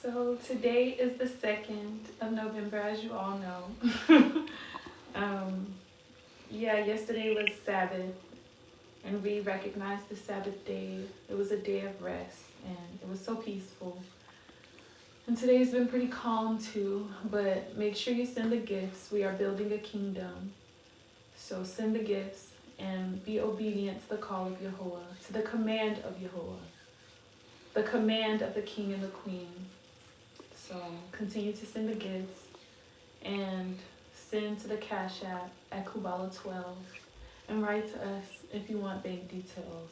So today is the 2nd of November, as you all know. um, yesterday was Sabbath, and we recognized the Sabbath day. It was a day of rest, and it was so peaceful. And today's been pretty calm too, but make sure you send the gifts. We are building a kingdom. So send the gifts and be obedient to the call of Yahuwah, to the command of Yahuwah, the command of the king and the queen. So continue to send the gifts and send to the Cash App at Kubala 12 and write to us if you want bank details.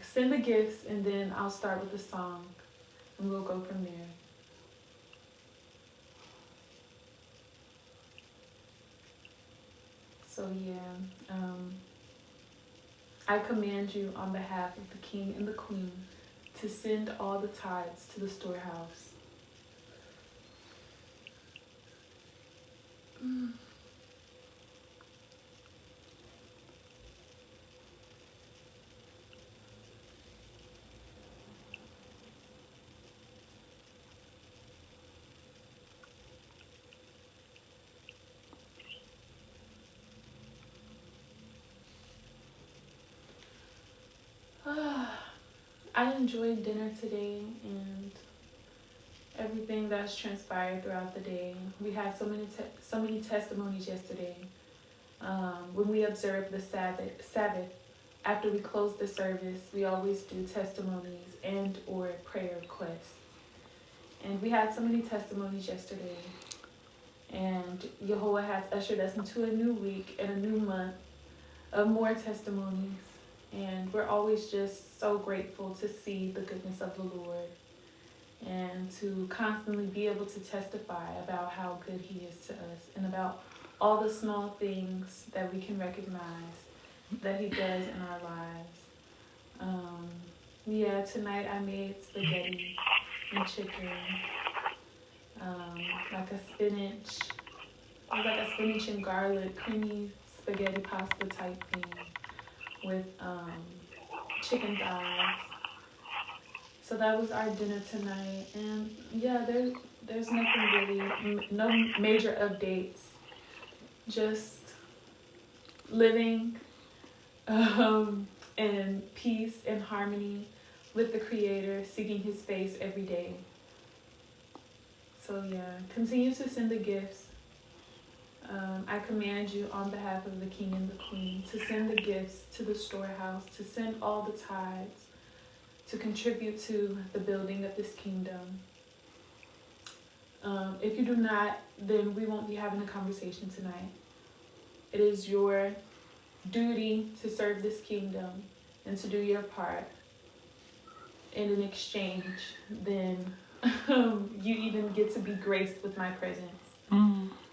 Send the gifts and then I'll start with the song and we'll go from there. So I command you on behalf of the king and the queen to send all the tithes to the storehouse. I enjoyed dinner today and everything that's transpired throughout the day. We had so many testimonies yesterday. When we observed the Sabbath, after we close the service, we always do testimonies and or prayer requests. And we had so many testimonies yesterday. And Yehovah has ushered us into a new week and a new month of more testimonies. And we're always just so grateful to see the goodness of the Lord and to constantly be able to testify about how good He is to us and about all the small things that we can recognize that He does in our lives. Tonight I made spaghetti and chicken, like a spinach. It was like a spinach and garlic creamy spaghetti pasta type thing with chicken thighs. So that was our dinner tonight, and there's nothing really, no major updates. Just living in peace and harmony with the Creator, seeking His face every day. So continue to send the gifts. I command you on behalf of the King and the Queen to send the gifts to the storehouse, to send all the tithes, to contribute to the building of this kingdom. If you do not, then we won't be having a conversation tonight. It is your duty to serve this kingdom and to do your part. And in exchange, then you even get to be graced with my presence.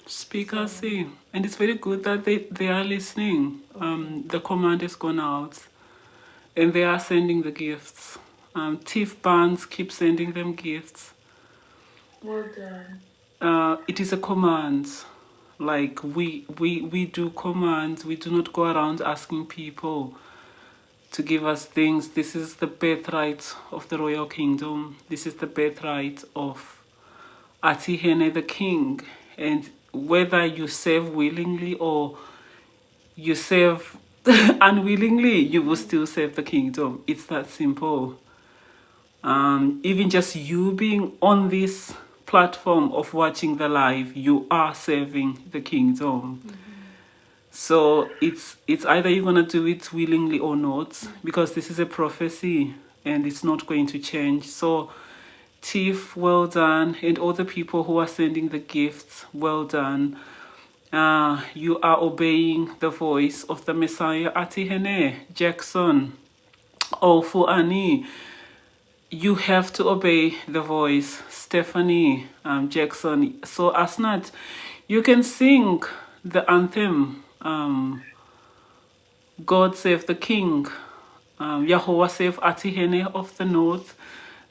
Speakers say, and it's very good that they are listening. Okay. The command has gone out and they are sending the gifts. Tiff Barnes keeps sending them gifts. Well done. It is a command. Like we do commands. We do not go around asking people to give us things. This is the birthright of the royal kingdom. This is the birthright of Atihene the king. And whether you serve willingly or you serve unwillingly, you will still serve the kingdom. It's that simple. Even just you being on this platform of watching the live, you are serving the kingdom. Mm-hmm. So it's either you're going to do it willingly or not, because this is a prophecy and it's not going to change. So Tiff, well done, and all the people who are sending the gifts, well done. You are obeying the voice of the Messiah. Atihene, Jackson, Fuani, you have to obey the voice. Stephanie, Jackson. So Asnat, you can sing the anthem, God Save the King, Yahuwah Save Atihene of the North.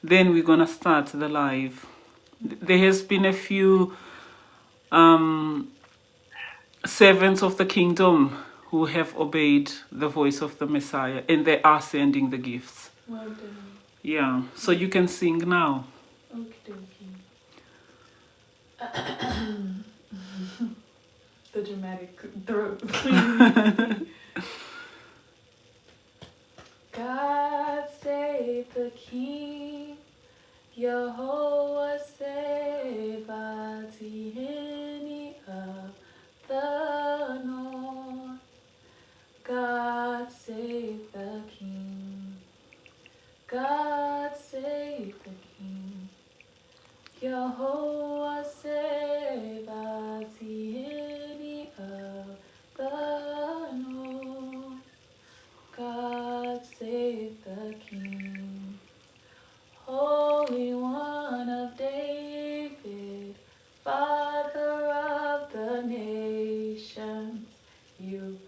Then we're going to start the live. There has been a few servants of the kingdom who have obeyed the voice of the Messiah, and they are sending the gifts. Well done. Yeah, so you can sing now. Okie dokie. The dramatic throat cleaning. God save the King, Yehovah save Atieni of the north. God save the King, God save the King, Yehovah save Atieni of the north. God save the King, Holy One of David, Father of the nations, you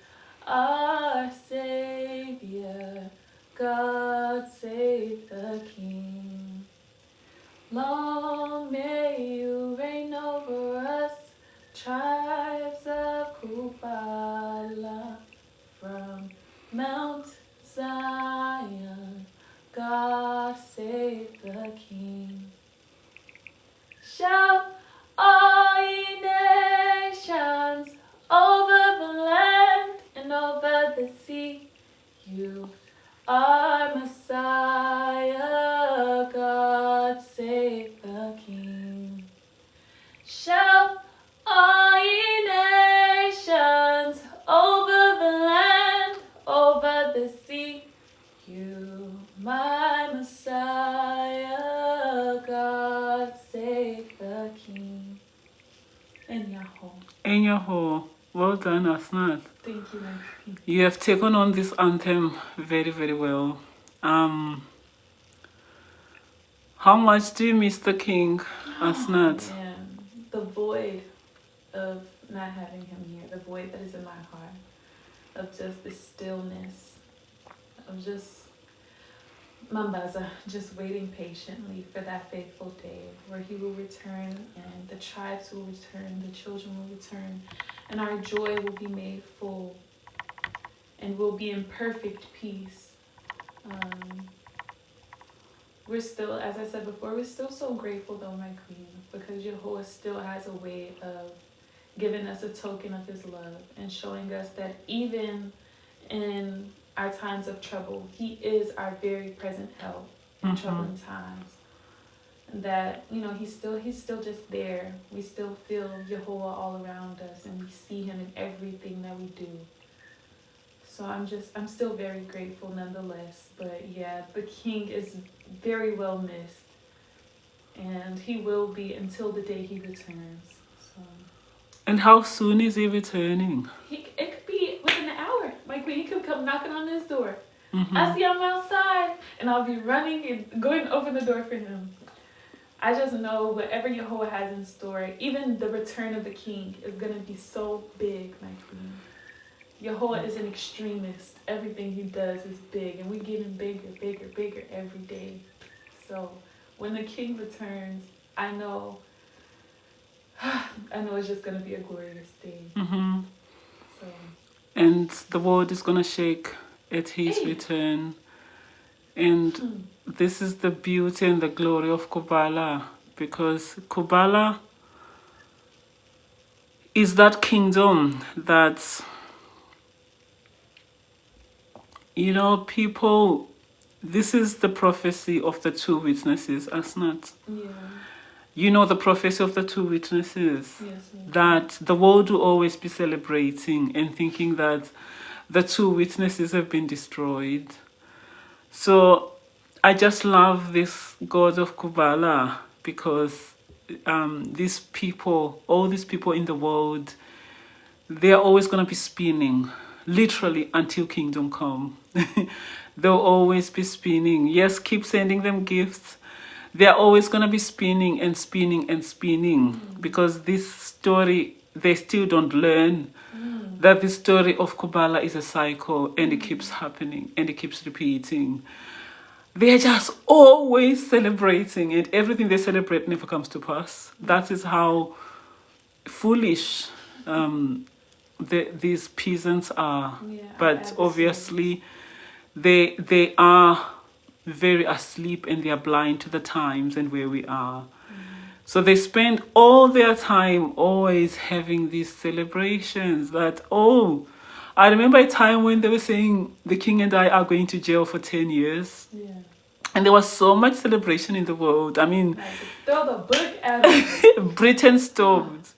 are Savior. God save the King. Long may you reign over us, tribes of Kubala, from Mount Zion. God save the King. Shout, all ye nations, over the land and over the sea. You are Messiah. God save the King. Shout, all ye nations, over the land, over the sea. You, my Messiah, God save the King. And Yahoo. And Yahoo. Well done, Asnat. Thank you, my Queen. You have taken on this anthem very, very well. How much do you miss the King, Asnat? Man, the void of not having him here, the void that is in my heart, of just the stillness, of just Mambaza, just waiting patiently for that faithful day where he will return and the tribes will return, the children will return, and our joy will be made full and we'll be in perfect peace. We're still, as I said before, we're still so grateful though, my Queen, because Jehovah still has a way of giving us a token of his love and showing us that even in our times of trouble, he is our very present help in troubling times. And that, you know, he's still just there. We still feel Jehovah all around us and we see him in everything that we do. So I'm still very grateful nonetheless. But yeah, the King is very well missed. And he will be until the day he returns. So. And how soon is he returning? It could be within an hour. My Queen, he could come knocking on this door. I see him outside and I'll be running and going to open the door for him. I just know whatever Jehovah has in store, even the return of the King is going to be so big, my Queen. Jehovah is an extremist. Everything he does is big, and we're getting bigger, bigger, bigger every day. So when the King returns, I know it's just going to be a glorious day. So. And the world is going to shake at his return. And this is the beauty and the glory of Kubala, because Kubala is that kingdom that, you know, people, this is the prophecy of the two witnesses, Asnat. Yeah. You know the prophecy of the two witnesses, yes, that the world will always be celebrating and thinking that the two witnesses have been destroyed. So I just love this God of Kubala, because these people, all these people in the world, they're always going to be spinning, literally, until kingdom come. They'll always be spinning. Yes, keep sending them gifts. They're always going to be spinning and spinning and spinning, because this story, they still don't learn that the story of Kubala is a cycle, and it keeps happening and it keeps repeating. They're just always celebrating, and everything they celebrate never comes to pass. That is how foolish these peasants are. Yeah, but obviously they are very asleep and they are blind to the times and where we are. So they spend all their time always having these celebrations that, oh, I remember a time when they were saying the king and I are going to jail for 10 years. Yeah. And there was so much celebration in the world. I mean, Like, throw the book at him. Britain stormed.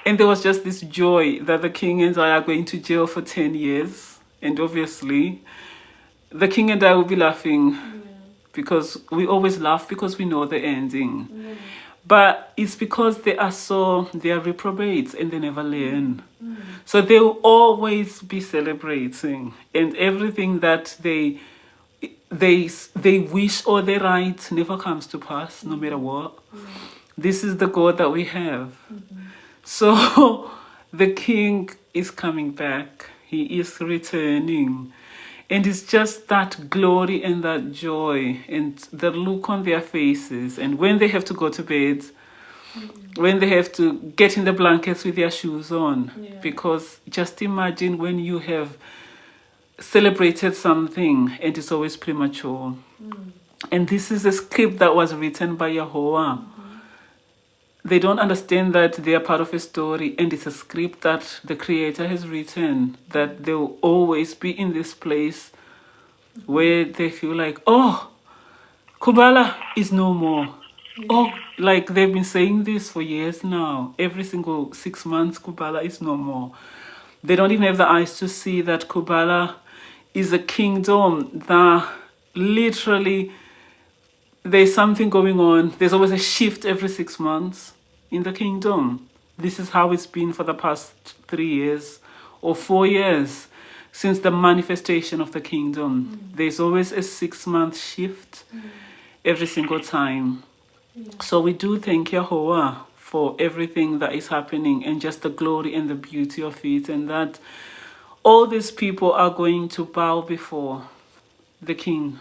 And there was just this joy that the king and I are going to jail for 10 years. And obviously, the king and I will be laughing because we always laugh because we know the ending. Yeah. But it's because they are reprobates and they never learn. So they will always be celebrating, and everything that they wish or they write never comes to pass, no matter what. This is the God that we have. So the king is coming back. He is returning. And it's just that glory and that joy and the look on their faces. And when they have to go to bed, when they have to get in the blankets with their shoes on. Yeah. Because just imagine when you have celebrated something and it's always premature. And this is a script that was written by Yahweh. They don't understand that they are part of a story, and it's a script that the Creator has written, that they will always be in this place where they feel like, oh, Kubala is no more. Oh, like they've been saying this for years now. Every single 6 months, Kubala is no more. They don't even have the eyes to see that Kubala is a kingdom that literally there's something going on. There's always a shift every 6 months in the kingdom. This is how it's been for the past 3 years or 4 years since the manifestation of the kingdom. There's always a 6-month shift every single time. So we do thank Yahweh for everything that is happening and just the glory and the beauty of it, and that all these people are going to bow before the king.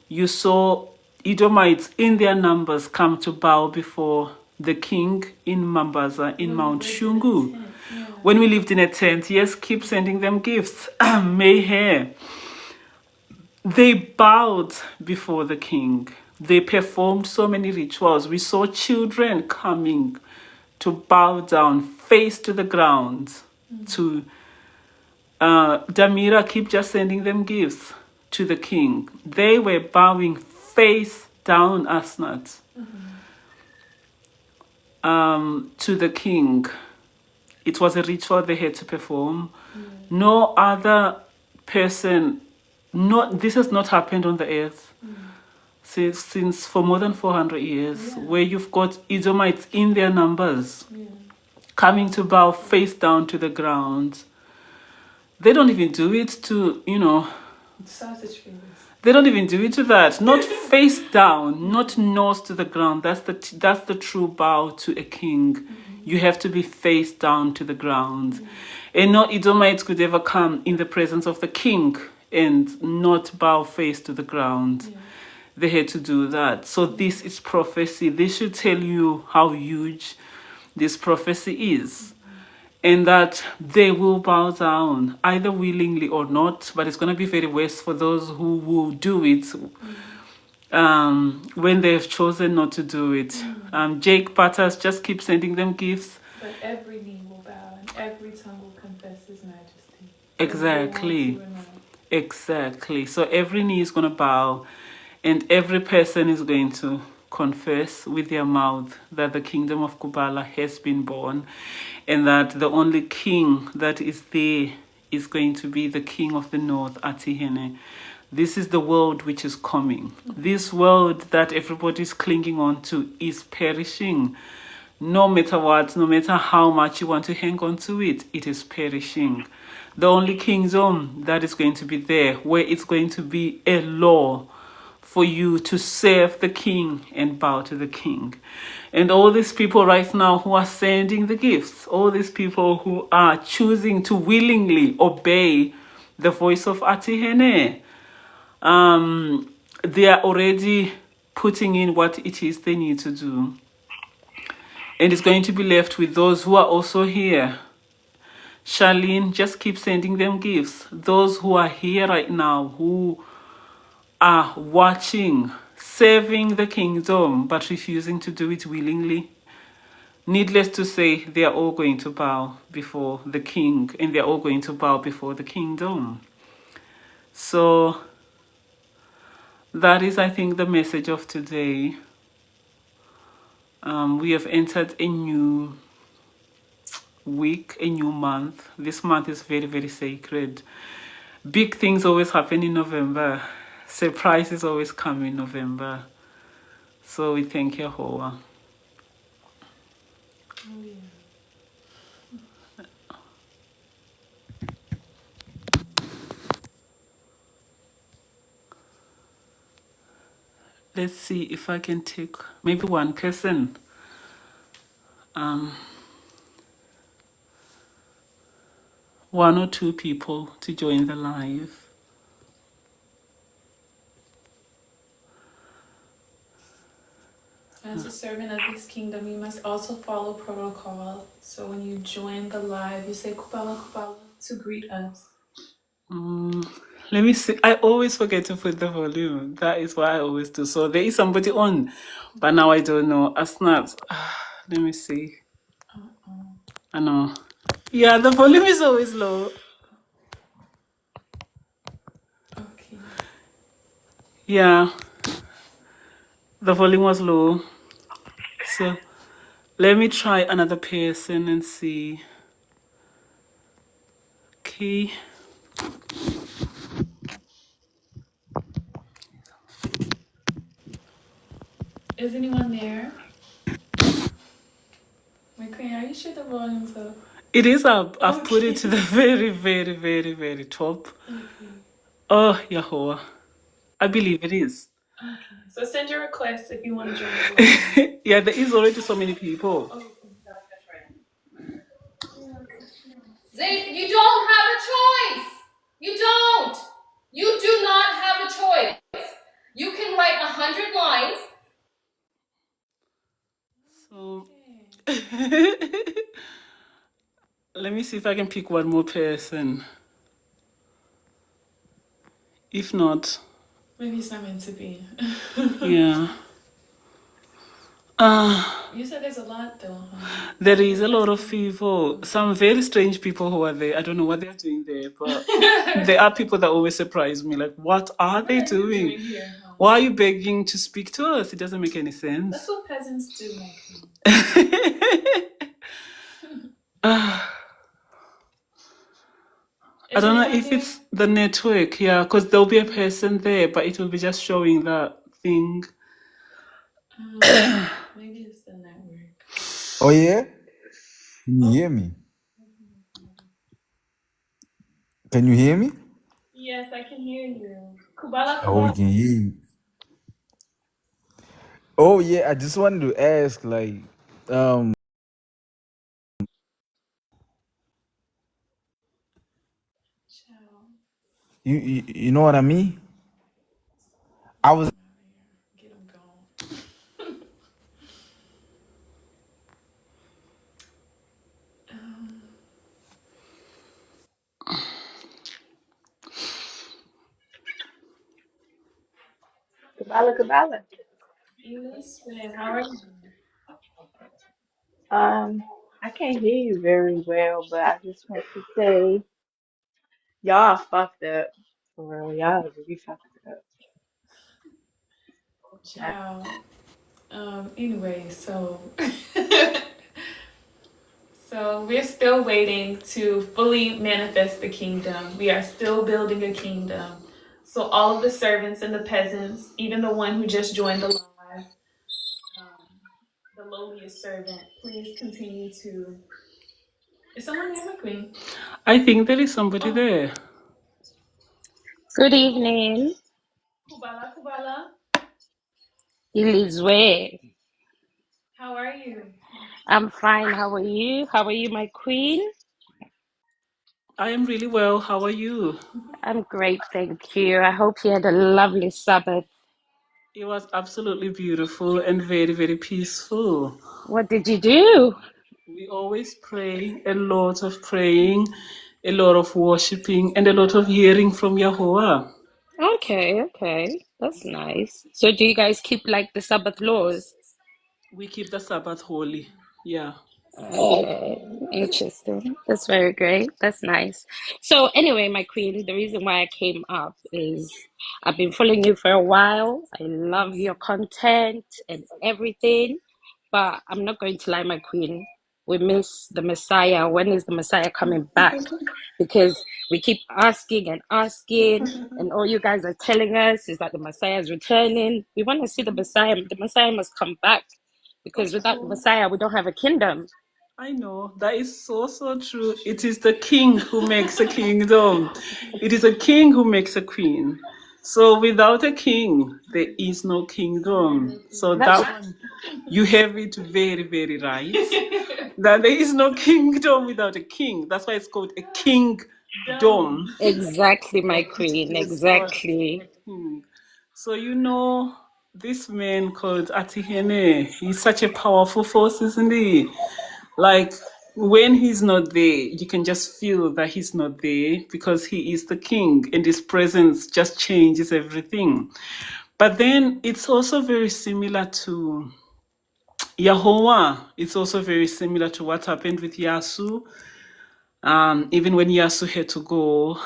You saw Edomites in their numbers come to bow before the king in Mambaza, in Mount Shungu. When we lived in a tent, yes, keep sending them gifts. Mayhair. They bowed before the king. They performed so many rituals. We saw children coming to bow down, face to the ground. To Damira, keep just sending them gifts to the king. They were bowing face down, Asnat, to the king. It was a ritual they had to perform. No other person, this has not happened on the earth since for more than 400 years, where you've got Edomites in their numbers coming to bow face down to the ground. They don't even do it to, Sausage fingers. They don't even do it to that. Not face down, not nose to the ground. That's the true bow to a king. You have to be face down to the ground. And no Edomites could ever come in the presence of the king and not bow face to the ground. They had to do that. So this is prophecy. This should tell you how huge this prophecy is. And that they will bow down, either willingly or not, but it's going to be very worse for those who will do it when they have chosen not to do it. Jake Patters, just keep sending them gifts. But every knee will bow and every tongue will confess his majesty. Exactly. Exactly. So every knee is going to bow and every person is going to confess with their mouth that the kingdom of Kubala has been born, and that the only king that is there is going to be the king of the north, Atihene. This is the world which is coming. This world that everybody is clinging on to is perishing. No matter what, no matter how much you want to hang on to it, it is perishing. The only kingdom that is going to be there, where it's going to be a law for you to serve the king and bow to the king. And all these people right now who are sending the gifts, all these people who are choosing to willingly obey the voice of Atihene, they are already putting in what it is they need to do. And it's going to be left with those who are also here. Charlene, just keep sending them gifts. Those who are here right now, who are watching, serving the kingdom, but refusing to do it willingly. Needless to say, they are all going to bow before the king, and they are all going to bow before the kingdom. So that is, I think, the message of today. We have entered a new week, a new month. This month is very, very sacred. Big things always happen in November. Surprises always come in November. So we thank Yehovah. Oh, yeah. Let's see if I can take maybe one person. One or two people to join the live. As a servant of this kingdom, you must also follow protocol. So when you join the live, you say Kubala Kubala to greet us. Let me see. I always forget to put the volume. That is what I always do. So there is somebody on, but now I don't know. Asnat. Let me see. I know. Yeah, the volume is always low. Okay. Yeah, the volume was low. So let me try another person and see. Okay. Is anyone there? My queen, are you sure the volume's up? It is up. I've put Okay. it to the very, very, very, very top. Okay. Oh, Yahweh. I believe it is. Okay. So send your request if you want to join the live. Yeah, there is already so many people. Oh. Zay, you don't have a choice. You don't. You do not have a choice. You can write 100 lines. So let me see if I can pick one more person. If not, Maybe it's not meant to be. yeah. You said there's a lot though, huh? There is a lot of people, some very strange people who are there. I don't know what they're doing there, but there are people that always surprise me. Like, what are they doing? Here, huh? Why are you begging to speak to us? It doesn't make any sense. That's what peasants do, my queen. I don't know if it's the network, yeah, because there'll be a person there, but it will be just showing that thing. Maybe it's the network. Oh yeah? Can you hear me? Can you hear me? Yes, I can hear you. Kubala Oh, we Kubala. can hear you. Oh yeah, I just wanted to ask, like, um, Ciao. you know what I mean? I was Get him going. Kabbalah, Kabbalah. Listen, how are you? I can't hear you very well, but I just want to say y'all fucked up. For real, y'all really fucked up. Not- Ciao. Anyway, so so we're still waiting to fully manifest the kingdom. We are still building a kingdom. So all of the servants and the peasants, even the one who just joined the live, the lowliest servant, please continue to. Is someone there, my queen? I think there is somebody there. Good evening, Kubala Kubala. Elizwe. How are you? I'm fine. How are you? How are you, my queen? I am really well. How are you? I'm great, thank you. I hope you had a lovely Sabbath. It was absolutely beautiful and very, very peaceful. What did you do? We always pray, a lot of praying, a lot of worshiping, and a lot of hearing from Yahweh. Okay, okay. That's nice. So do you guys keep like the Sabbath laws? We keep the Sabbath holy. Yeah. Okay, interesting. That's very great. That's nice. So anyway, my queen, the reason why I came up is I've been following you for a while. I love your content and everything, but I'm not going to lie, my queen. We miss the Messiah. When is the Messiah coming back? Because we keep asking and asking, and all you guys are telling us is that the Messiah is returning. We want to see the Messiah. The Messiah must come back because Of without the course. Messiah, we don't have a kingdom. I know. That is so, so true. It is the king who makes a kingdom. It is a king who makes a queen. So without a king, there is no kingdom. So That's that one, you have it very, very right. That there is no kingdom without a king. That's why it's called a kingdom. exactly my It queen. is not a Exactly. king. So this man called Atihene, he's such a powerful force, isn't he? Like when he's not there, you can just feel that he's not there because he is the king and his presence just changes everything. But then it's also very similar to Yahweh. It's also very similar to what happened with Yasu. Even when Yasu had to go,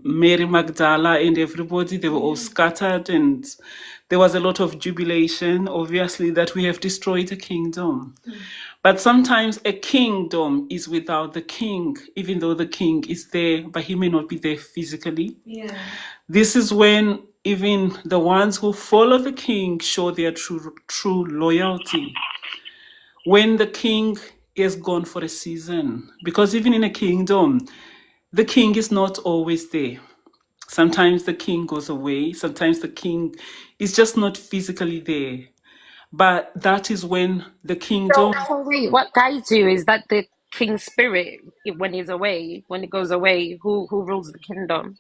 Mary Magdala and everybody, they were all scattered, and there was a lot of jubilation, obviously, that we have destroyed a kingdom. But sometimes a kingdom is without the king, even though the king is there, but he may not be there physically. This is when even the ones who follow the king show their true loyalty. When the king is gone for a season, because even in a kingdom, the king is not always there. Sometimes the king goes away, sometimes the king is just not physically there. But that is when the kingdom, So wait, what guides you is that the king's spirit when he's away, when he goes away, who rules the kingdom?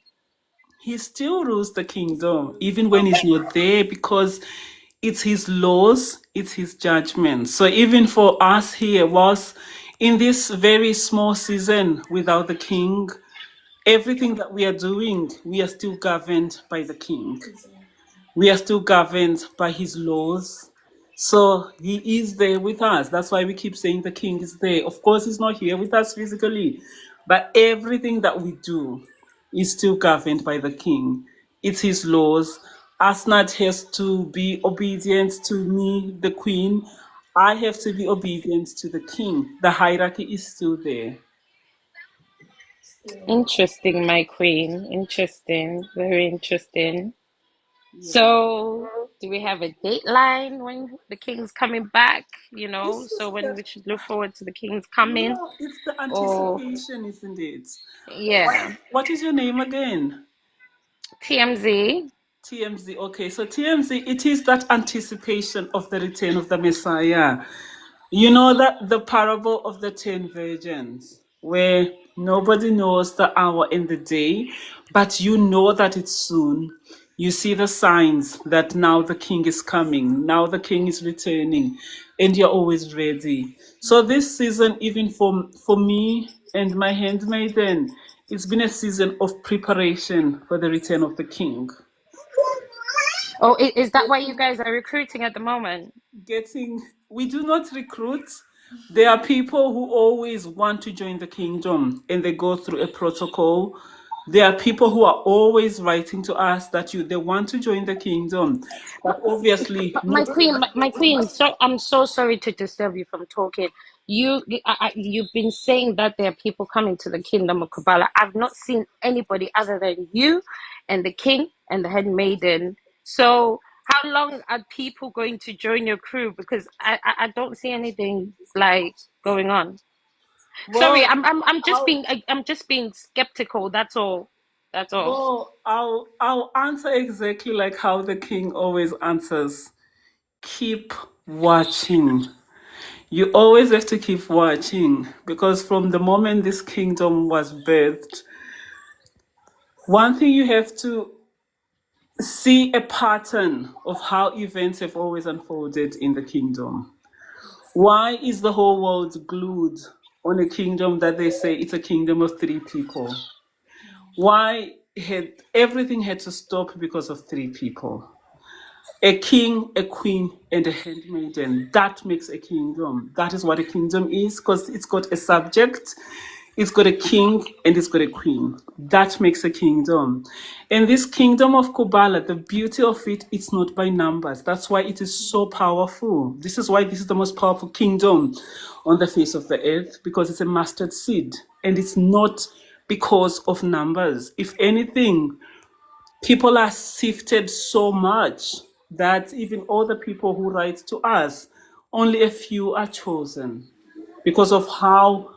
he still rules the kingdom, even when he's not there, because it's his laws, it's his judgment. So even for us here, was in this very small season without the king, everything that we are doing, we are still governed by the king. We are still governed by his laws. So he is there with us. That's why we keep saying the king is there. Of course, he's not here with us physically, but everything that we do is still governed by the king. It's his laws. Asnat has to be obedient to me, the queen. I have to be obedient to the king. The hierarchy is still there. Interesting, my queen. Interesting. Very interesting. Yeah. So do we have a dateline when the king's coming back? It's So just when that, we should look forward to the king's coming? it's the Or anticipation, isn't it? yeah. What is your name again? TMZ. TMZ. Okay, so TMZ, it is that anticipation of the return of the Messiah. You know that the parable of the 10 virgins, where nobody knows the hour and the day, but you know that it's soon. You see the signs that now the king is coming, now the king is returning, and you're always ready. So this season, even for me and my handmaiden, it's been a season of preparation for the return of the king. Oh, is that why you guys are recruiting at the moment? Getting We do not recruit. There are people who always want to join the kingdom and they go through a protocol. There are people who are always writing to us that they want to join the kingdom, but obviously But not. my queen, so I'm so sorry to disturb you from talking. You've been saying that there are people coming to the kingdom of Kubala. I've not seen anybody other than you and the king and the handmaiden. So how long are people going to join your crew? Because I don't see anything like going on. Sorry, Well, I'll I'm just being skeptical. That's all. That's all. I'll answer exactly like how the king always answers. Keep watching. You always have to keep watching because from the moment this kingdom was birthed, one thing you have to see a pattern of how events have always unfolded in the kingdom. Why is the whole world glued on a kingdom that they say it's a kingdom of three people? Why everything had to stop because of three people: a king, a queen, and a handmaiden. That makes a kingdom. That is what a kingdom is, because it's got a subject, it's got a king, and it's got a queen. That makes a kingdom. And this kingdom of Kubala, the beauty of it, it's not by numbers. That's why it is so powerful. This is why this is the most powerful kingdom on the face of the earth, because it's a mustard seed. And it's not because of numbers. If anything, people are sifted so much that even all the people who write to us, only a few are chosen because of how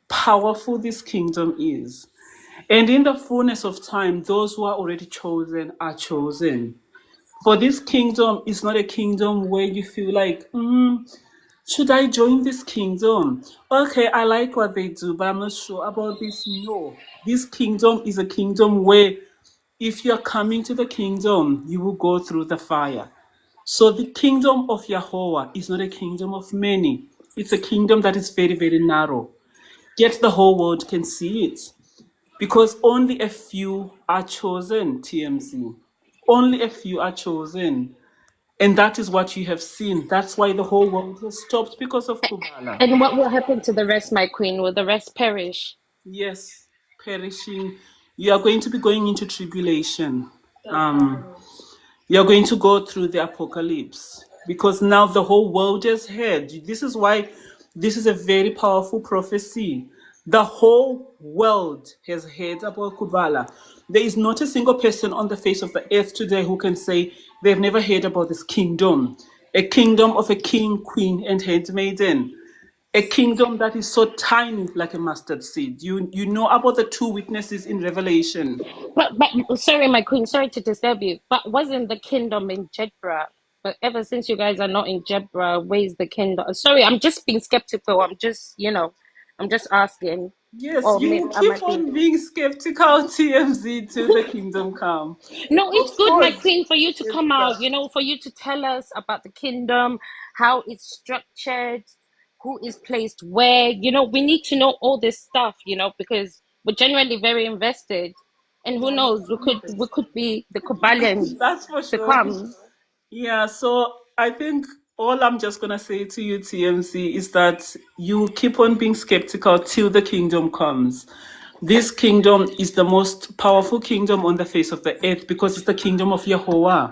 powerful this kingdom is. And in the fullness of time, those who are already chosen are chosen. For this kingdom is not a kingdom where you feel like, should I join this kingdom? Okay, I like what they do, but I'm not sure about this. No. This kingdom is a kingdom where if you're coming to the kingdom, you will go through the fire. So the kingdom of Yahweh is not a kingdom of many. It's a kingdom that is very, very narrow. Yet the whole world can see it. Because only a few are chosen, TMZ. Only a few are chosen. And that is what you have seen. That's why the whole world has stopped because of Kubala. And what will happen to the rest, my queen? Will the rest perish? Yes, perishing. You are going to be going into tribulation. Um, You're going to go through the apocalypse because now the whole world has heard. This is why this is a very powerful prophecy. The whole world has heard about Kubala. There is not a single person on the face of the earth today who can say they've never heard about this kingdom. A kingdom of a king, queen, and handmaiden. A kingdom that is so tiny like a mustard seed. You know about the two witnesses in Revelation. But sorry, my queen, sorry to disturb you. But wasn't the kingdom in Jedburgh? But ever since you guys are not in Jedburgh, where's the kingdom? Sorry, I'm just being skeptical. I'm just asking. Yes, Or you maybe will I keep might be. on being skeptical, TMZ, till the kingdom come. No, Of it's good, my course, queen, for you to yes, come out, sir. for you to tell us about the kingdom, how it's structured, who is placed where. We need to know all this stuff, because we're genuinely very invested. And who knows, we could be the Kubalians That's for to sure. come. Yeah, so I think all I'm just gonna say to you, TMC, is that you keep on being skeptical till the kingdom comes. This kingdom is the most powerful kingdom on the face of the earth because it's the kingdom of Yahweh.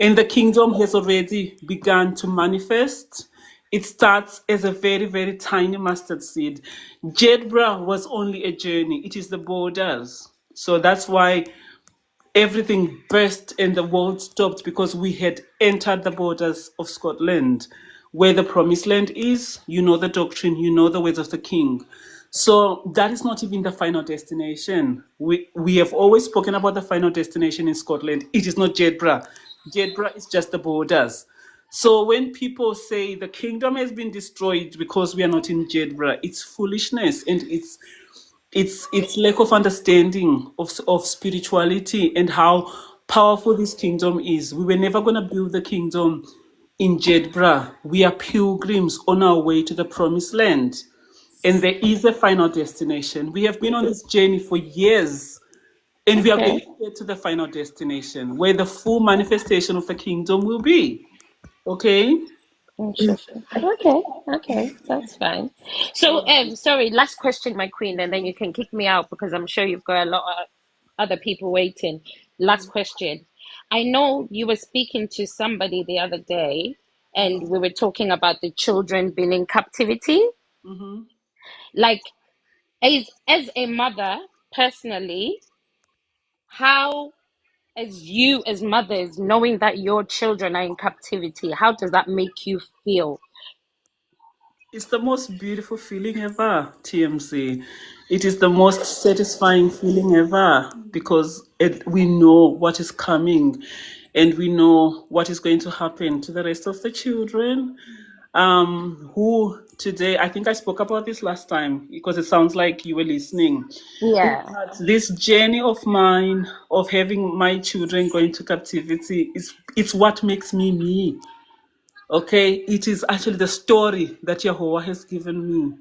And the kingdom has already begun to manifest. It starts as a very, very tiny mustard seed. Jedburgh was only a journey, it is the borders. So that's why everything burst and the world stopped because we had entered the borders of Scotland, where the promised land is. You know the doctrine, you know the words of the king. So that is not even the final destination. We have always spoken about the final destination in Scotland. It is not Jedburgh. Jedburgh is just the borders. So when people say the kingdom has been destroyed because we are not in Jedburgh, it's foolishness and it's lack of understanding of spirituality and how powerful this kingdom is. We were never going to build the kingdom in Jedburgh. We are pilgrims on our way to the promised land. And there is a final destination. We have been on this journey for years, and we are going Okay. to get to the final destination where the full manifestation of the kingdom will be. Okay? Interesting. Okay, okay, that's fine. So, sorry, last question, my queen, and then you can kick me out because I'm sure you've got a lot of other people waiting. Last question. I know you were speaking to somebody the other day, and we were talking about the children being in captivity. Mhm. Like, as a mother, personally, how, as you as mothers, knowing that your children are in captivity, how does that make you feel? It's the most beautiful feeling ever, TMC. It is the most satisfying feeling ever because we know what is coming and we know what is going to happen to the rest of the children. Who today, I think I spoke about this last time because it sounds like you were listening. Yeah. But this journey of mine of having my children going to captivity is it's what makes me me. Okay, it is actually the story that Yahweh has given me.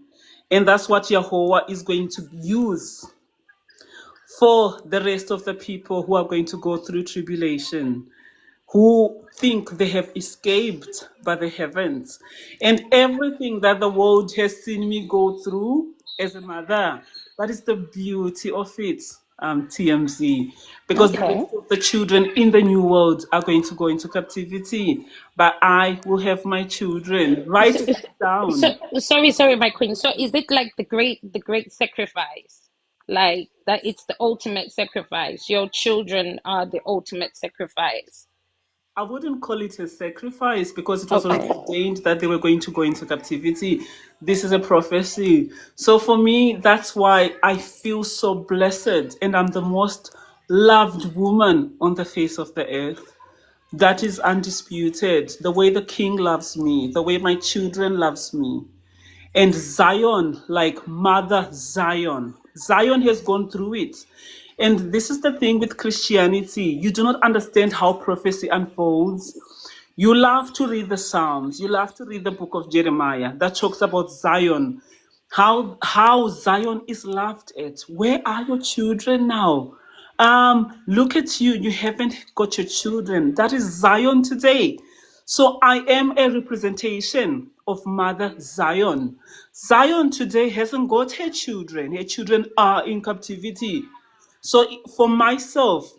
And that's what Yahweh is going to use for the rest of the people who are going to go through tribulation, who think they have escaped, but they haven't. And everything that the world has seen me go through as a mother, that is the beauty of it, TMZ. Because the Okay. rest of the children in the new world are going to go into captivity, but I will have my children. Write So, this so down. sorry, my queen. So is it like the great sacrifice? Like that it's the ultimate sacrifice. Your children are the ultimate sacrifice. I wouldn't call it a sacrifice because it was already Okay. ordained that they were going to go into captivity. This is a prophecy. So for me, that's why I feel so blessed and I'm the most loved woman on the face of the earth. That is undisputed. The way the king loves me, the way my children loves me. And Zion, like Mother Zion, Zion has gone through it. And this is the thing with Christianity. You do not understand how prophecy unfolds. You love to read the Psalms. You love to read the book of Jeremiah that talks about Zion, how Zion is laughed at. Where are your children now? Look at you. You haven't got your children. That is Zion today. So I am a representation of Mother Zion. Zion today hasn't got her children. Her children are in captivity. So for myself,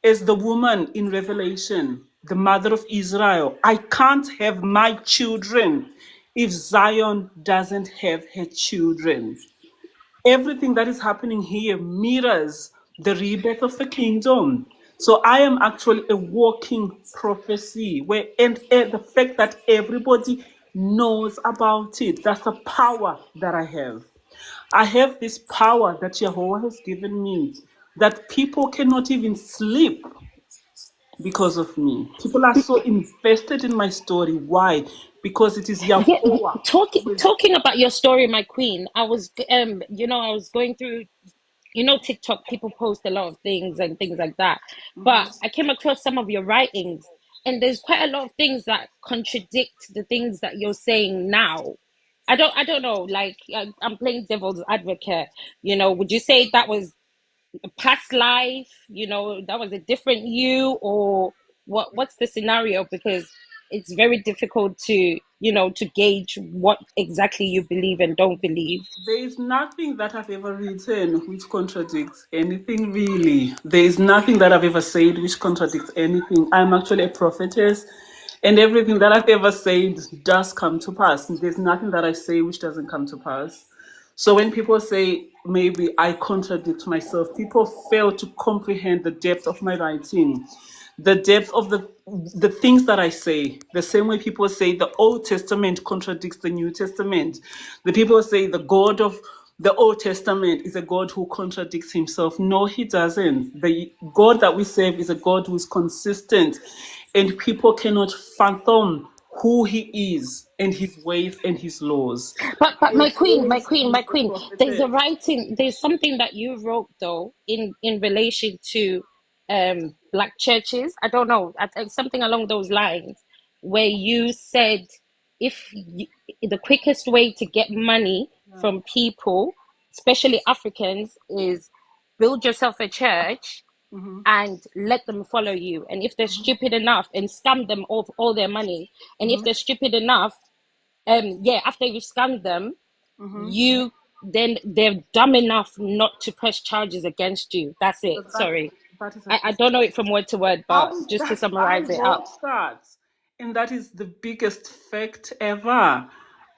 as the woman in Revelation, the mother of Israel, I can't have my children if Zion doesn't have her children. Everything that is happening here mirrors the rebirth of the kingdom. So I am actually a walking prophecy where and the fact that everybody knows about it, that's the power that I have. I have this power that Jehovah has given me that people cannot even sleep because of me. People are so invested in my story. Why? Because it is Yeah, Yahuwah talking who is. talking about your story, my queen. I was going through, TikTok. People post a lot of things and things like that. But Mhm. I came across some of your writings, and there's quite a lot of things that contradict the things that you're saying now. I don't know. Like I'm playing devil's advocate. Would you say that was a past life? That was a different you, or what's the scenario? Because it's very difficult to gauge what exactly you believe and don't believe. There is nothing that I've ever written which contradicts anything, really. There is nothing that I've ever said which contradicts anything. I'm actually a prophetess, and everything that I've ever said does come to pass. There's nothing that I say which doesn't come to pass. So when people say maybe I contradict myself, people fail to comprehend the depth of my writing, the depth of the things that I say. The same way people say the Old Testament contradicts the New Testament. The people say the God of the Old Testament is a God who contradicts himself. No, he doesn't. The God that we serve is a God who is consistent, and people cannot fathom who he is and his ways and his laws. But I my have queen, my always queen, been my a queen, there's a prophetess. writing, there's something that you wrote though in relation to black churches. I don't know, something along those lines, where you said if you, the quickest way to get money Yeah. from people, especially Africans, is build yourself a church Mm-hmm. and let them follow you. And if they're stupid enough, and scam them of all their money. And if Mm-hmm. they're stupid enough, yeah, after you've scammed them, Mm-hmm. you then they're dumb enough not to press charges against you. That's it. But Sorry. that is a I don't know it from word to word, how but is just to that? I summarize it up. wrote that, and that is the biggest fact ever,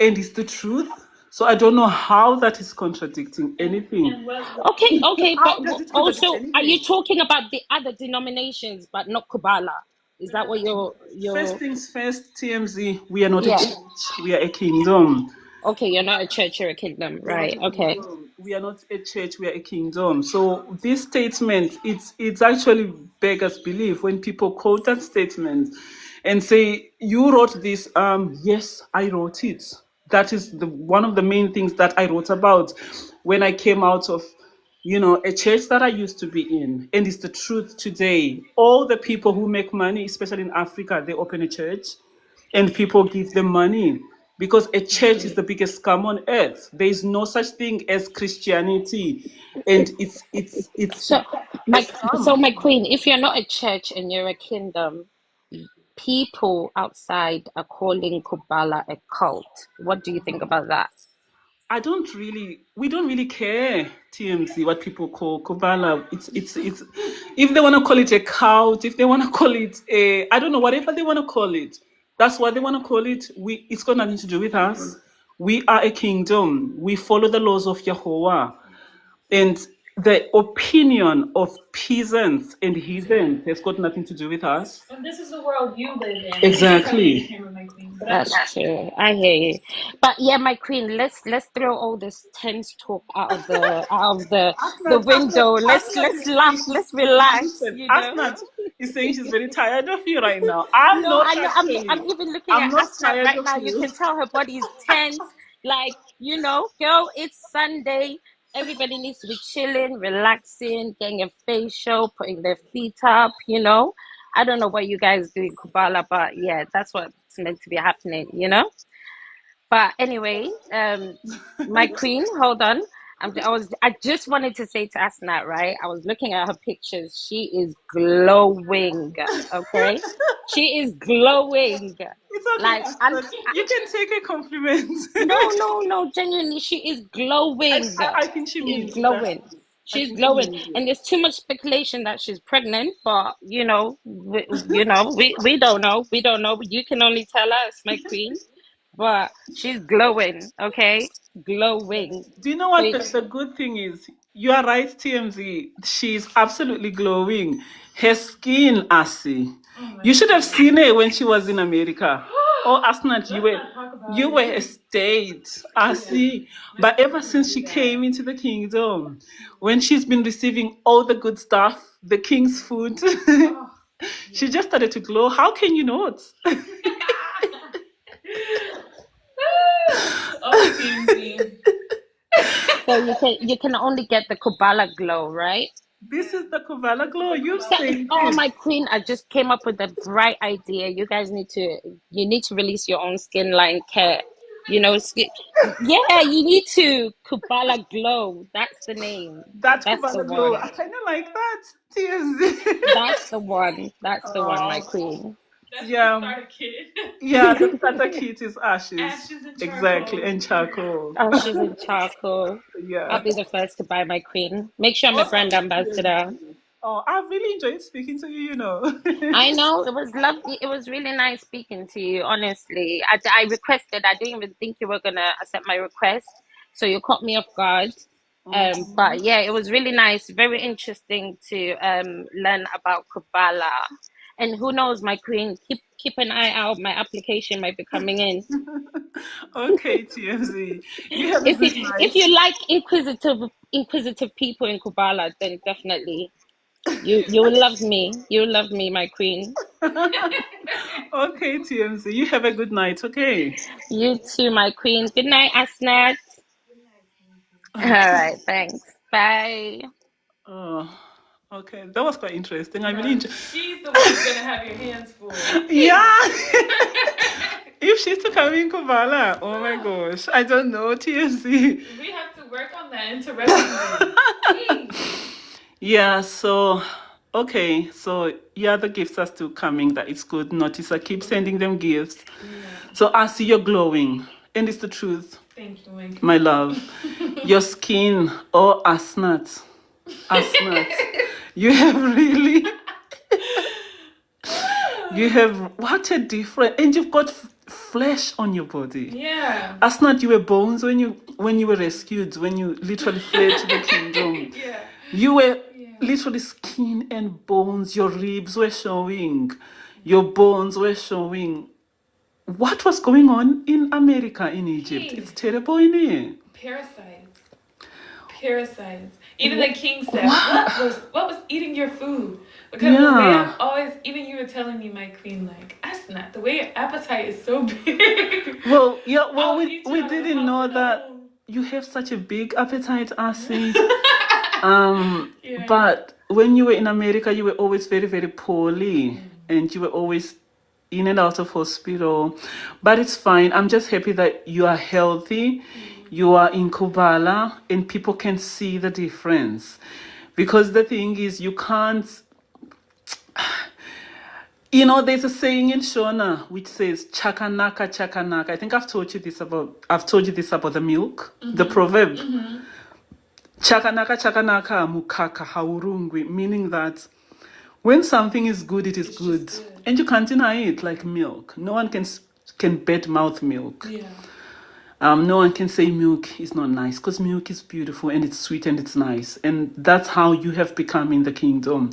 and it's the truth. So I don't know how that is contradicting anything. Okay, but How does it contradict also, are you anything? talking about the other denominations, but not Kubala? Is that what First you're? things first, TMZ. We are not a Yeah. church. We are a kingdom. Okay, you're not a church or a kingdom, We are not right? a Okay. kingdom. We are not a church. We are a kingdom. So this statement, it's actually beggars belief when people quote that statement and say, "You wrote this." Yes, I wrote it. That is the one of the main things that I wrote about when I came out of, a church that I used to be in. And it's the truth today. All the people who make money, especially in Africa, they open a church and people give them money because a church is the biggest scam on earth. There is no such thing as Christianity, and it's So a my scam. queen, if you're not a church and you're a kingdom, people outside are calling Kubala a cult. What do you think about that? We don't really care, TMC, what people call Kubala. It's, if they want to call it a cult, if they want to call it I don't know, whatever they want to call it, that's what they want to call it. It's got nothing to do with us. We are a kingdom. We follow the laws of Jehovah. And the opinion of peasants and heathens has got nothing to do with us. And this is the world you live in. Exactly. That's true. I hear you. But yeah, my queen, let's throw all this tense talk out of the window. Let's Asnat laugh, let's relax, listen, you know. Asnat is saying she's very tired of you right now. I'm No, not I know. actually. I'm even looking I'm at not Asnat tired right of now. You you. can tell her body is tense. Like, girl, it's Sunday. Everybody needs to be chilling, relaxing, getting a facial, putting their feet up. I don't know what you guys do in Kubala, but yeah, that's what's meant to be happening. But anyway, my queen, hold on. I just wanted to say to Asnat, right? I was looking at her pictures. She is glowing. Okay, she is glowing. It's okay, Like, and Asnat. You can take a compliment. no, no, no. Genuinely, she is glowing. I think she She is means that. glowing. I She's think she glowing, means it. and there's too much speculation that she's pregnant. But we don't know. We don't know. You can only tell us, my queen. But she's glowing. Okay, glowing. Do you know So what the good thing is? You are right, TMZ. She's absolutely glowing. Her skin, Asi. You should have seen her when she was in America. Oh, Asnat, you were a state, Asi. But ever since she came into the kingdom, when she's been receiving all the good stuff, the king's food, she just started to glow. How can you not? Oh, TMZ. you can only get the Kubala glow, right? This is the Kubala glow. You've seen Oh, it. my queen, I just came up with a bright idea. You need to release your own skin line care. Yeah, you need to. Kubala Glow. That's the name. That That's the Kubala glow. one. I kind of like that. TMZ. That's the one. That's the one, my Oh, queen. That's the yeah. starter kit. Yeah, the starter kit is ashes. Ashes and Exactly, charcoal. and charcoal. Oh, she's in charcoal. I'll Yeah. be the first to buy my queen. Make sure I'm a brand Awesome. ambassador. Oh, I really enjoyed speaking to you. I know it was lovely. It was really nice speaking to you. Honestly, I requested. I didn't even think you were gonna accept my request, so you caught me off guard. But yeah, it was really nice. Very interesting to learn about Kubala, and who knows, my queen. Keep an eye out. My application might be coming in. Okay, TMZ. You have a If good if night. you like inquisitive people in Kubala, then definitely you will love me. You will love me, my queen. Okay, TMZ. You have a good night. Okay. You too, my queen. Good night, Asnat. All right, thanks. Bye. Oh, okay. That was quite interesting. I No, really enjoyed. she's the one who's gonna have your hands full. Yeah. If she's to come in Kubala, oh my gosh. I don't know, TMZ. We have to work on that into revenue. Yeah, so okay, so yeah, the gifts are still coming. That is good. Notice I keep sending them gifts. So I see you're glowing, and it's the truth, Thank you, Mike. my love. Your skin, oh Asnat, you have really, you have what a different, and you've got flesh on your body. Yeah. Asnat, you were bones when you were rescued, when you literally fled to the kingdom. Yeah. You were literally skin and bones. Your ribs were showing. Your bones were showing. What was going on in America, in Egypt? Hey. It's terrible, isn't it? Parasites. Even the king said, what was eating your food? Because the way I'm always, even you were telling me, my queen, like, Asnat, the way your appetite is so big. Well, yeah, well, we didn't know that you have such a big appetite, Asi. But when you were in America, you were always very, very poorly, and you were always in and out of hospital, but it's fine. I'm just happy that you are healthy. You are in Kubala, and people can see the difference. Because the thing is, you can't. There's a saying in Shona which says "chakanaka, chakanaka." I think I've told you this about the milk, the proverb. Chakanaka, chakanaka, mukaka haurungwi, meaning that when something is good, it is good, and you can't deny it. Like milk, no one can bad mouth milk. Yeah. No one can say milk is not nice, because milk is beautiful and it's sweet and it's nice, and that's how you have become in the kingdom.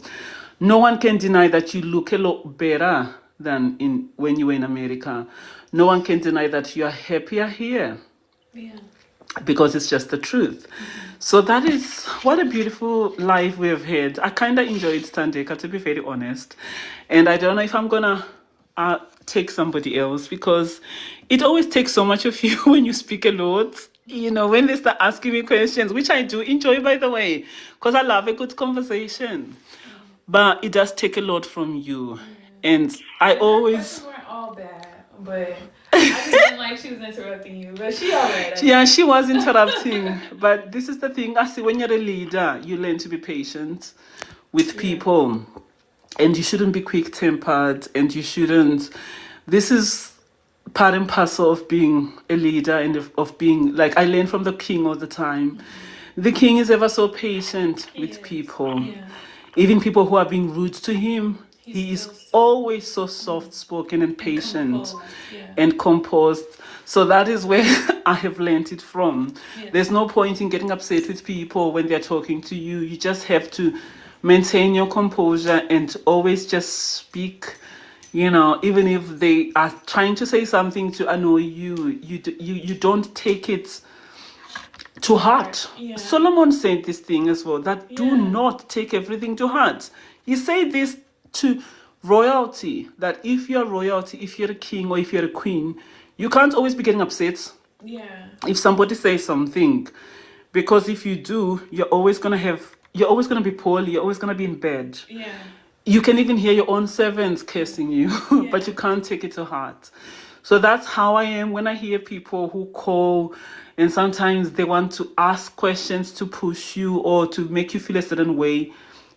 No one can deny that you look a lot better than when you were in America. No one can deny that you are happier here. Yeah. Because it's just the truth. So that is what a beautiful life we have had. I kind of enjoyed Tandeka, to be very honest. And I don't know if I'm going to take somebody else, because it always takes so much of you when you speak a lot. When they start asking me questions, which I do enjoy, by the way, because I love a good conversation. But it does take a lot from you. And I always... Her questions weren't all bad, but I just didn't like she was interrupting you. But she all right. Yeah, she was interrupting. But this is the thing. I see, when you're a leader, you learn to be patient with people. And you shouldn't be quick-tempered. And you shouldn't... This is part and parcel of being a leader, and of being... Like, I learn from the king all the time. The king is ever so patient with people. Yeah. Even people who are being rude to him, he is always so soft-spoken and patient and composed. So that is where I have learned it from. Yeah. There's no point in getting upset with people when they're talking to you. You just have to maintain your composure and always just speak. Even if they are trying to say something to annoy you, you don't take it to heart. Yeah. Solomon said this thing as well, that do not take everything to heart. He said this to royalty, that if you're royalty, if you're a king or if you're a queen, you can't always be getting upset if somebody says something, because if you do, you're always gonna be poorly, you're always gonna be in bed. You can even hear your own servants cursing you, but you can't take it to heart. So that's how I am when I hear people who call, and sometimes they want to ask questions to push you or to make you feel a certain way.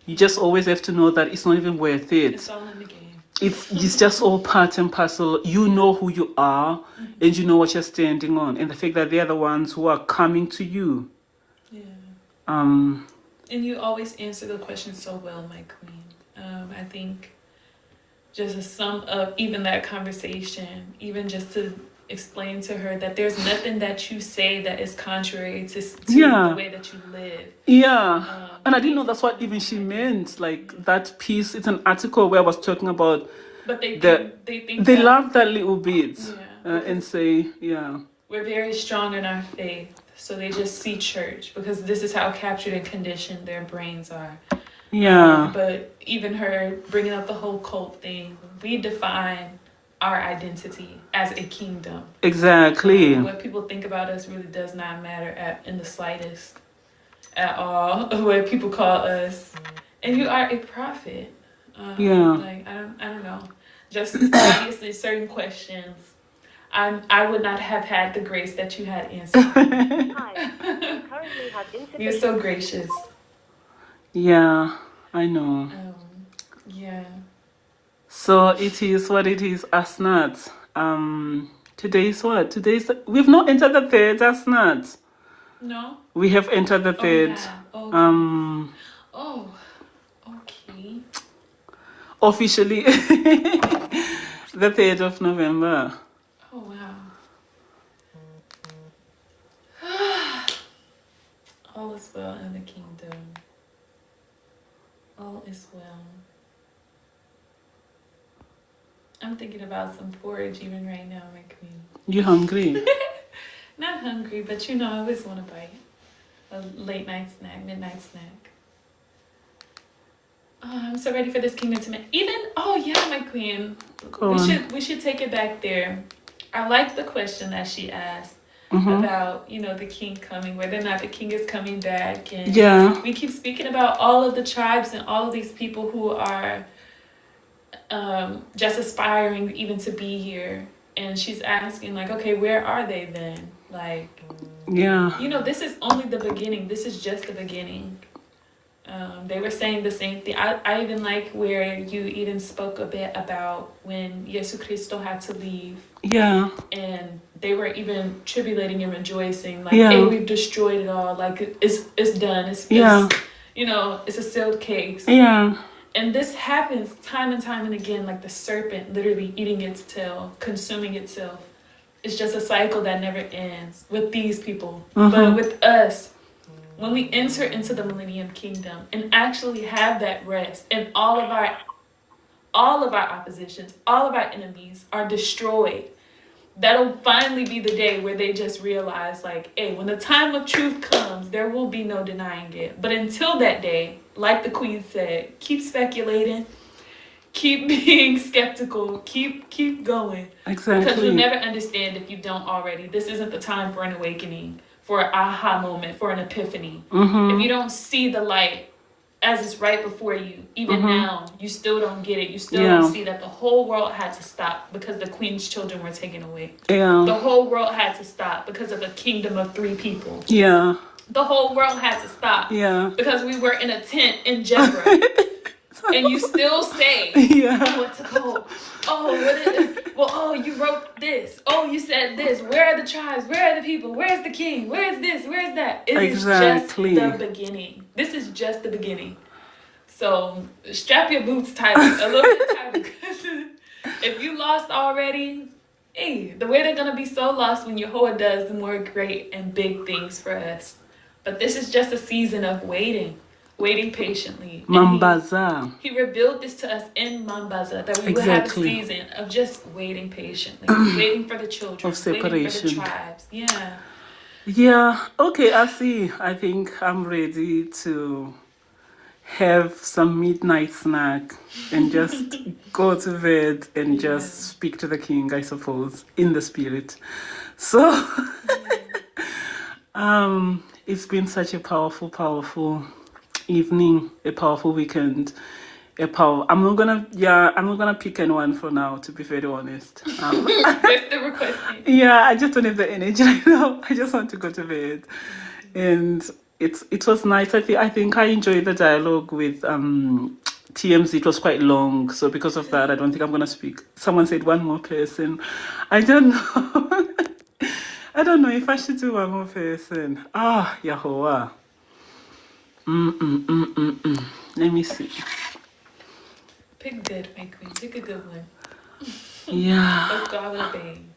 You just always have to know that it's not even worth it. It's all in the game. It's just all part and parcel. You know who you are, and you know what you're standing on. And the fact that they're the ones who are coming to you. Yeah. And you always answer the question so well, my queen. I think just to sum up even that conversation, even just to explain to her that there's nothing that you say that is contrary to the way that you live. Yeah. And I didn't know that's what even she meant. Like that piece, it's an article where I was talking about. But they love that little bit and say, we're very strong in our faith. So they just see church because this is how captured and conditioned their brains are. Yeah. But even her bringing up the whole cult thing, we define our identity as a kingdom. Exactly. What people think about us really does not matter in the slightest at all. What people call us, and you are a prophet. Like I don't know. Just obviously certain questions, I would not have had the grace that you had answered. You're so gracious. Yeah, I know. Yeah. So it is what it is, Asnat. Today's what? We've not entered the third, Asnat. No. We have entered the third. Okay. Officially, the 3rd of November. Oh wow. All is well in the kingdom. All is well. I'm thinking about some porridge even right now, my queen. You hungry? Not hungry, but I always want to bite. A late night snack, midnight snack. Oh, I'm so ready for this kingdom to my queen. We should take it back there. I like the question that she asked about, the king coming, whether or not the king is coming back. And we keep speaking about all of the tribes and all of these people who are just aspiring even to be here. And she's asking, like, okay, where are they then? Like, Yeah. you know, this is only the beginning. This is just the beginning. They were saying the same thing. I even like where you even spoke a bit about when Yesu Cristo had to leave. Yeah. And they were even tribulating and rejoicing, like, Yeah. hey, we've destroyed it all. Like, it's done. It's you know, it's a sealed case. Yeah. And this happens time and time and again, like the serpent literally eating its tail, consuming itself. It's just a cycle that never ends with these people. But with us, when we enter into the millennium kingdom and actually have that rest, and all of our oppositions, all of our enemies are destroyed, that'll finally be the day where they just realize, like, hey, when the time of truth comes, there will be no denying it. But until that day, like the queen said, keep speculating, keep being skeptical, keep going. Exactly. Because you'll never understand if you don't already. This isn't the time for an awakening, for an aha moment, for an epiphany. If you don't see the light as it's right before you, even now, you still don't get it. You still don't see that the whole world had to stop because the queen's children were taken away. Yeah. The whole world had to stop because of the kingdom of 3 people. Yeah. The whole world had to stop. Yeah. Because we were in a tent in Jebra. And you still say, oh, it's a cult. Oh, what is it? Well, oh, you wrote this. Oh, you said this. Where are the tribes? Where are the people? Where's the king? Where's this? Where's that? It is just the beginning. This is just the beginning. So strap your boots tight, a little bit tighter. If you lost already, hey, the way they're going to be so lost when Yehovah does more great and big things for us. But this is just a season of waiting patiently. Mambaza. He revealed this to us in Mambaza, that we would have a season of just waiting patiently, waiting for the children, of separation, waiting for the tribes. Yeah. Yeah. Okay, I see. I think I'm ready to have some midnight snack and just go to bed and just speak to the king, I suppose, in the spirit. So it's been such a powerful evening, a powerful weekend, I'm not gonna pick anyone for now, to be very honest. Yeah, I just don't have the energy right now. I just want to go to bed. And it was nice. I think I enjoyed the dialogue with TMZ. It was quite long, so because of that, I don't think I'm gonna speak. Someone said one more person. I don't know. I don't know if I should do one more person. Yahuwah. Let me see. Pick good, my queen. Pick a good one. Yeah. Let's go out with a bang.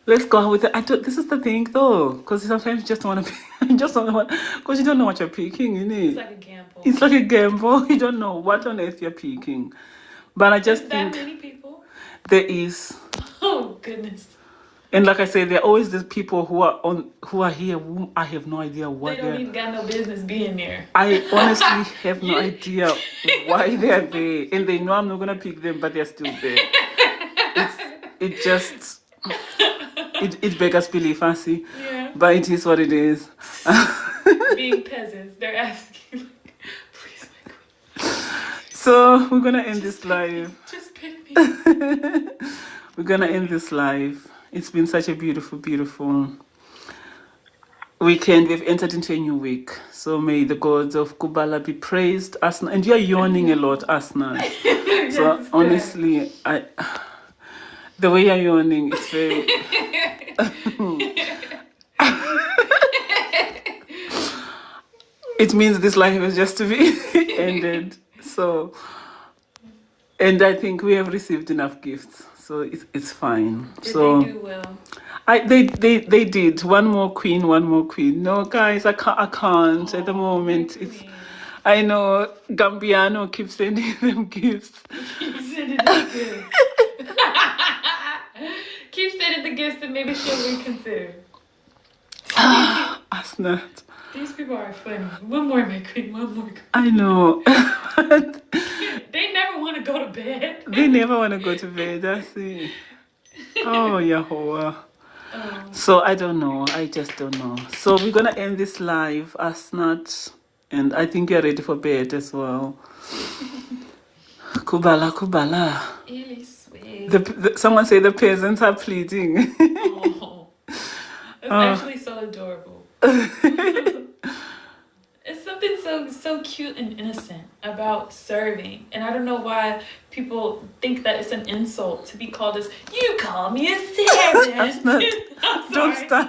Let's go out with it. This is the thing, though, because sometimes you just want to pick. Because you don't know what you're picking, innit? It's like a gamble. It's like a gamble. You don't know what on earth you're picking. But I just think that many people? There is. Oh goodness. And like I said, there are always these people who are here whom I have no idea what they don't even got no business being there. I honestly have no idea why they're there. And they know I'm not gonna pick them, but they're still there. It beggars belief, I see. Yeah. But it is what it is. Being peasants, they're asking, please, my queen. So we're gonna end this live. Just pick me. We're gonna end this live. It's been such a beautiful weekend. We've entered into a new week. So may the gods of Kubala be praised. Asna, and you're yawning a lot, Asna. So honestly, the way you're yawning, it's very... It means this life is just to be ended. So, and I think we have received enough gifts. So it's fine. Did so they do well? They did. One more queen. No, guys, I can't at the moment. I know Gambiano keeps sending them gifts. Keep sending the gifts. Keep sending the gifts and maybe she'll reconsider. Asnat. These people are funny. One more, my queen. One more. I know. They never want to go to bed. They never want to go to bed. That's it. Oh, Yahuwah. So I don't know. I just don't know. So we're gonna end this live, Asnat, and I think you're ready for bed as well. Kubala, Kubala. Really sweet. Someone say the peasants are pleading. Oh, it's actually so adorable. It's something so cute and innocent about serving, and I don't know why people think that it's an insult to be called as. You call me a servant. Not, I'm don't sorry. start.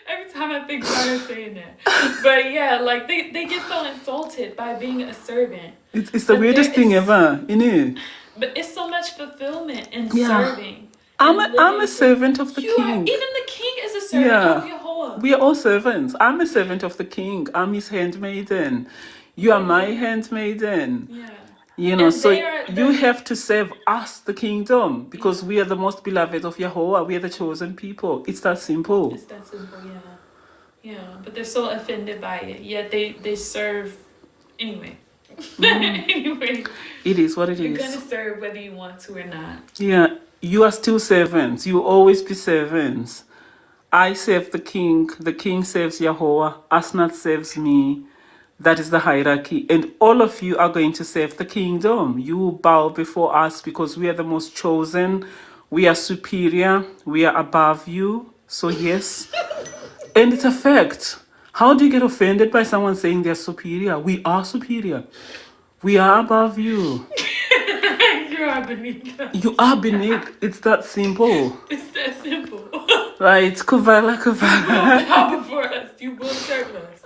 Every time I think about her saying that, but yeah, like they get so insulted by being a servant. It's the weirdest thing ever, innit? But it's so much fulfillment in Yeah. serving. I'm a servant of the You are. king. Even the king is a servant of Yehovah. We are all servants. I'm a servant of the king. I'm his handmaiden. You are my handmaiden. Yeah. You know, And so they're- you have to serve us, the kingdom, because we are the most beloved of Yehovah. We are the chosen people. It's that simple. It's that simple, yeah. Yeah, but they're so offended by it. Yet they serve anyway. Anyway. It is what it You're is. gonna serve whether you want to or not. Yeah, you are still servants. You will always be servants. I serve the king serves Yehovah, Asnat serves me. That is the hierarchy. And all of you are going to serve the kingdom. You will bow before us because we are the most chosen. We are superior. We are above you. So yes. And it's a fact. How do you get offended by someone saying they're superior? We are superior. We are above you. You are beneath us. You are beneath. It's that simple. It's that simple. Right, Kubala, Kubala. Bow before us. You will serve us.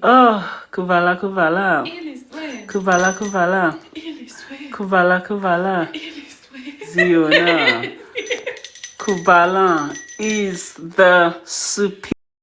Oh, Kubala, Kubala. Ele swear. Kubala, Kubala. Ele swear. Kubala, Kubala. Ele swear. Ziona. Kubala is the superior.